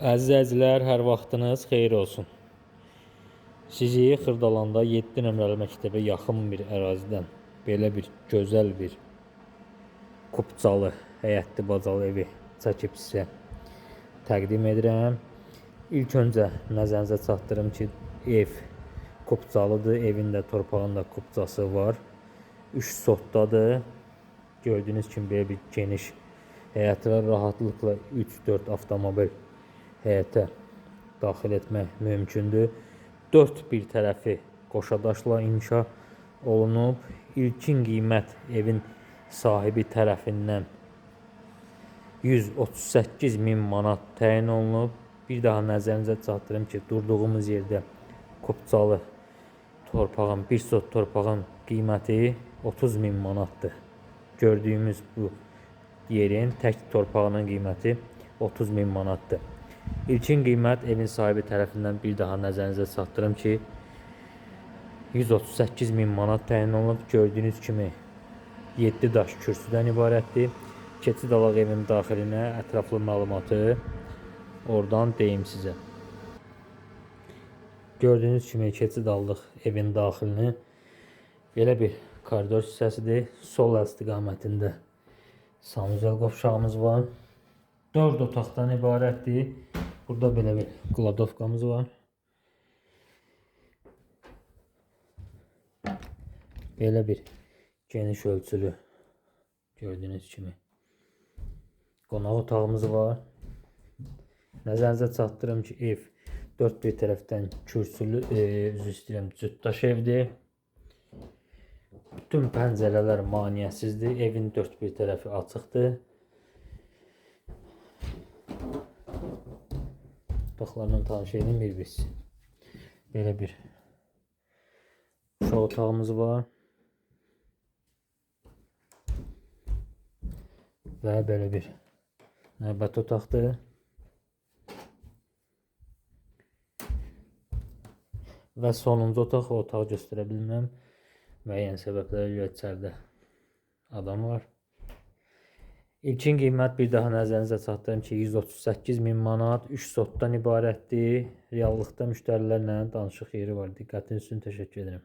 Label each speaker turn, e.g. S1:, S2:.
S1: Əziz əzizlər, hər vaxtınız xeyir olsun. Sizi Xırdalanda 7 nömrəli məktəbə yaxın bir ərazidən belə bir gözəl bir kupcalı, həyətli bacalı evi çəkib sizə təqdim edirəm. İlk öncə nəzərinizə çatdırım ki, ev kupcalıdır. Evin də torpağın da kupcası var. 3 sotdadır. Gördüyünüz kimi belə bir geniş həyəti var. Rahatlıqla 3-4 avtomobil həyətə daxil etmək mümkündür. 4 bir tərəfi qoşadaşla inşa olunub. İlkin qiymət evin sahibi tərəfindən 138.000 manat təyin olunub. Bir daha nəzərinizə çatdırım ki, durduğumuz yerdə kupcalı torpağın, bir sot torpağın qiyməti 30.000 manatdır. Gördüyümüz bu yerin tək torpağının qiyməti 30.000 manatdır. İlkin qiymət evin sahibi tərəfindən bir daha nəzərinizə çatdırım ki, 138.000 manat təyin olunub. Gördüyünüz kimi 7 daş kürsüdən ibarətdir. Keçid alaq evin daxilinə, ətraflı məlumatı oradan deyim sizə. Gördüyünüz kimi keçid aldıq evin daxilini. Belə bir koridor hissəsidir. Sol əl istiqamətində sanuzel qovşağımız var. 4 otaqdan ibarətdir. Burada belə bir kladovkamız var. Belə bir geniş ölçülü gördüyünüz kimi qonaq otağımız var. Nəzərinizə çatdırım ki, ev 4 bir tərəfdən kürsülü, üzr istəyirəm, cütdaş evdir. Bütün pəncərələr maneəsizdir. Evin 4 bir tərəfi açıqdır. Otaqlarla tanış edin bir-biz. Belə bir uşaq otağımız var. Və belə bir növbəti otaqdır. Və sonuncu otaq, o otağı göstərə bilməm. Müəyyən səbəblərə görə içəridə adam var. İlkin qiymət bir daha nəzərinizə çatdırım ki, 138.000 manat 3 sotdan ibarətdir. Reallıqda müştərilərlə danışıq yeri var. Diqqətiniz üçün təşəkkür edirəm.